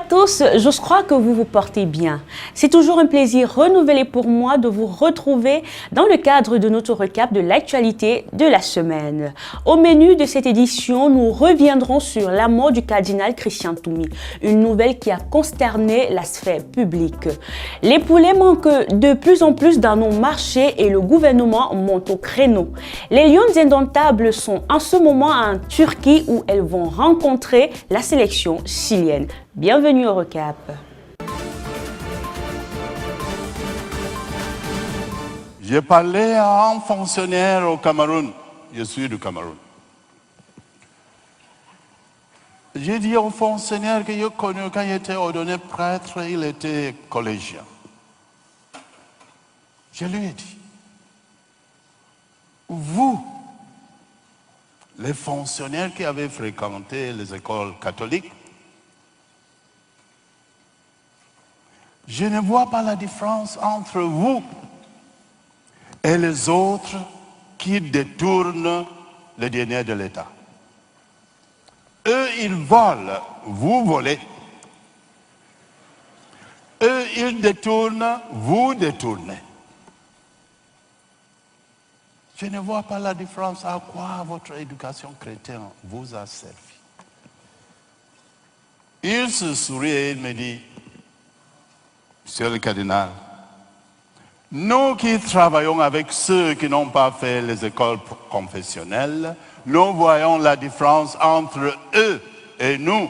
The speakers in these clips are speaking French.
tous, je crois que vous vous portez bien. C'est toujours un plaisir renouvelé pour moi de vous retrouver dans le cadre de notre recap de l'actualité de la semaine. Au menu de cette édition, nous reviendrons sur la mort du cardinal Christian Toumi, une nouvelle qui a consterné la sphère publique. Les poulets manquent de plus en plus dans nos marchés et le gouvernement monte au créneau. Les Lions indomptables sont en ce moment en Turquie où elles vont rencontrer la sélection chilienne. Bienvenue au recap. J'ai parlé à un fonctionnaire au Cameroun. Je suis du Cameroun. J'ai dit au fonctionnaire que j'ai connu quand il était ordonné prêtre, il était collégien. Je lui ai dit, vous, les fonctionnaires qui avaient fréquenté les écoles catholiques, je ne vois pas la différence entre vous et les autres qui détournent le denier de l'État. Eux, ils volent, vous volez. Eux, ils détournent, vous détournez. Je ne vois pas la différence à quoi votre éducation chrétienne vous a servi. Il se sourit et il me dit, Monsieur le cardinal, nous qui travaillons avec ceux qui n'ont pas fait les écoles confessionnelles, nous voyons la différence entre eux et nous.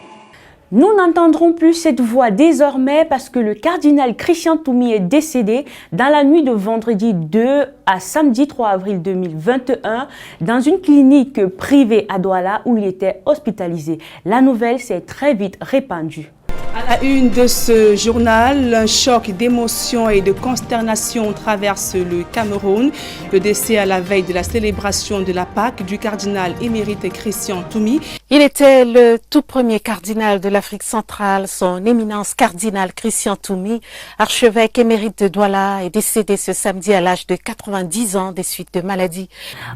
Nous n'entendrons plus cette voix désormais parce que le cardinal Christian Toumi est décédé dans la nuit de vendredi 2 à samedi 3 avril 2021 dans une clinique privée à Douala où il était hospitalisé. La nouvelle s'est très vite répandue. À la une de ce journal, un choc d'émotion et de consternation traverse le Cameroun. Le décès à la veille de la célébration de la Pâque du cardinal émérite Christian Toumi. Il était le tout premier cardinal de l'Afrique centrale. Son éminence cardinal Christian Toumi, archevêque émérite de Douala, est décédé ce samedi à l'âge de 90 ans des suites de maladie.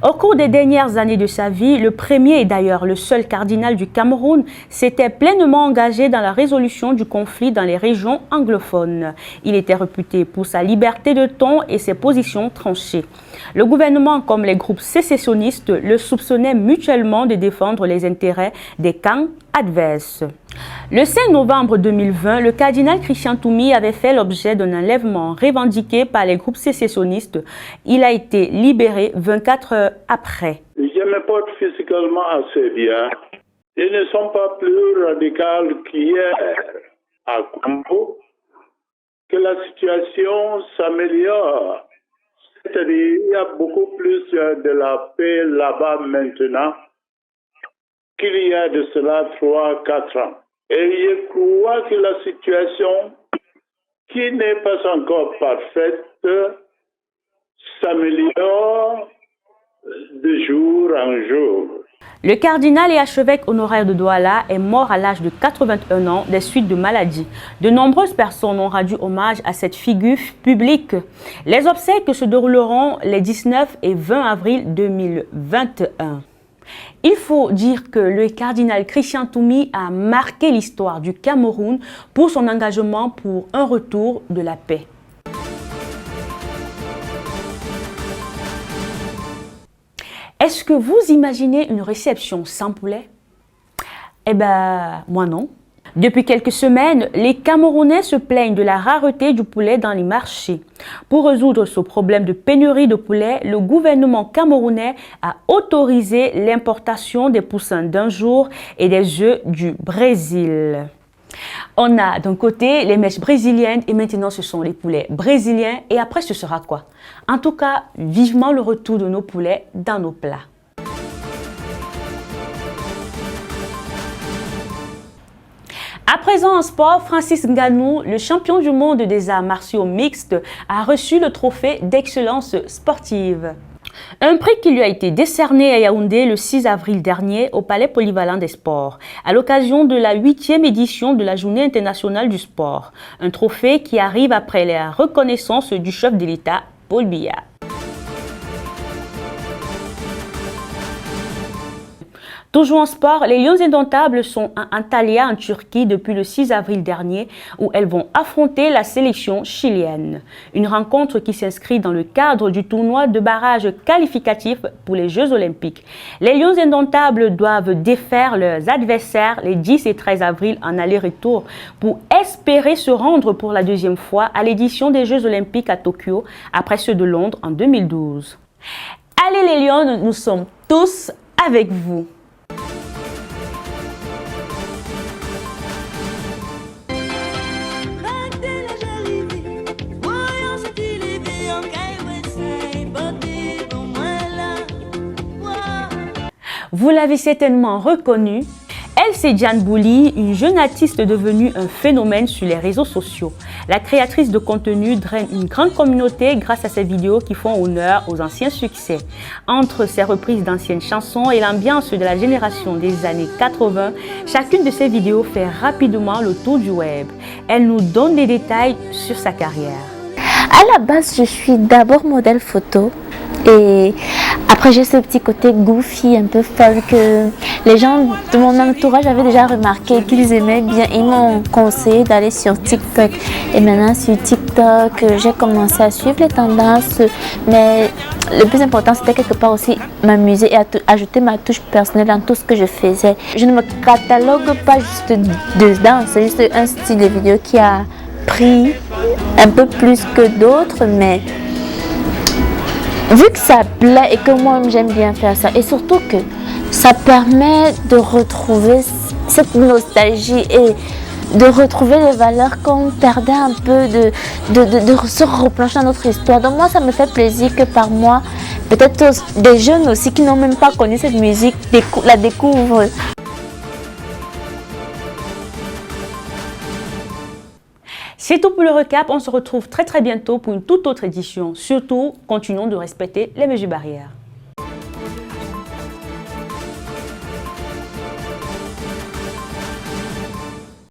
Au cours des dernières années de sa vie, le premier et d'ailleurs le seul cardinal du Cameroun s'était pleinement engagé dans la résolution du conflit dans les régions anglophones. Il était réputé pour sa liberté de ton et ses positions tranchées. Le gouvernement comme les groupes sécessionnistes le soupçonnaient mutuellement de défendre les intérêts des camps adverses. Le 5 novembre 2020, le cardinal Christian Toumi avait fait l'objet d'un enlèvement revendiqué par les groupes sécessionnistes. Il a été libéré 24 heures après. Je me porte physiquement assez bien. Ils ne sont pas plus radicaux qu'hier à Combo, que la situation s'améliore. C'est-à-dire qu'il y a beaucoup plus de la paix là-bas maintenant qu'il y a de cela 3-4 ans. Et je crois que la situation, qui n'est pas encore parfaite, s'améliore de jour en jour. Le cardinal et archevêque honoraire de Douala est mort à l'âge de 81 ans des suites de maladies. De nombreuses personnes ont rendu hommage à cette figure publique. Les obsèques se dérouleront les 19 et 20 avril 2021. Il faut dire que le cardinal Christian Toumi a marqué l'histoire du Cameroun pour son engagement pour un retour de la paix. Est-ce que vous imaginez une réception sans poulet? Eh ben, moi non. Depuis quelques semaines, les Camerounais se plaignent de la rareté du poulet dans les marchés. Pour résoudre ce problème de pénurie de poulet, le gouvernement camerounais a autorisé l'importation des poussins d'un jour et des œufs du Brésil. On a d'un côté les mèches brésiliennes et maintenant ce sont les poulets brésiliens et après ce sera quoi? En tout cas, vivement le retour de nos poulets dans nos plats. À présent en sport, Francis Ngannou, le champion du monde des arts martiaux mixtes, a reçu le trophée d'excellence sportive. Un prix qui lui a été décerné à Yaoundé le 6 avril dernier au Palais Polyvalent des Sports, à l'occasion de la 8e édition de la Journée internationale du sport. Un trophée qui arrive après la reconnaissance du chef de l'État, Paul Biya. Toujours en sport, les Lions indomptables sont à Antalya en Turquie depuis le 6 avril dernier où elles vont affronter la sélection chilienne. Une rencontre qui s'inscrit dans le cadre du tournoi de barrage qualificatif pour les Jeux Olympiques. Les Lions indomptables doivent défaire leurs adversaires les 10 et 13 avril en aller-retour pour espérer se rendre pour la deuxième fois à l'édition des Jeux Olympiques à Tokyo après ceux de Londres en 2012. Allez les Lions, nous sommes tous avec vous. Vous l'avez certainement reconnue, elle c'est Diane Bouli, une jeune artiste devenue un phénomène sur les réseaux sociaux. La créatrice de contenu draine une grande communauté grâce à ses vidéos qui font honneur aux anciens succès. Entre ses reprises d'anciennes chansons et l'ambiance de la génération des années 80, chacune de ses vidéos fait rapidement le tour du web. Elle nous donne des détails sur sa carrière. À la base, je suis d'abord modèle photo. Et après, j'ai ce petit côté goofy, un peu folle que les gens de mon entourage avaient déjà remarqué qu'ils aimaient bien. Ils m'ont conseillé d'aller sur TikTok. Et maintenant, sur TikTok, j'ai commencé à suivre les tendances. Mais le plus important, c'était quelque part aussi m'amuser et ajouter ma touche personnelle dans tout ce que je faisais. Je ne me catalogue pas juste dedans. C'est juste un style de vidéo qui a pris un peu plus que d'autres, mais vu que ça plaît et que moi j'aime bien faire ça, et surtout que ça permet de retrouver cette nostalgie et de retrouver les valeurs qu'on perdait un peu, de se replonger dans notre histoire. Donc moi ça me fait plaisir que par moi, peut-être des jeunes aussi qui n'ont même pas connu cette musique la découvrent. C'est tout pour le recap, on se retrouve très bientôt pour une toute autre édition. Surtout, continuons de respecter les mesures barrières.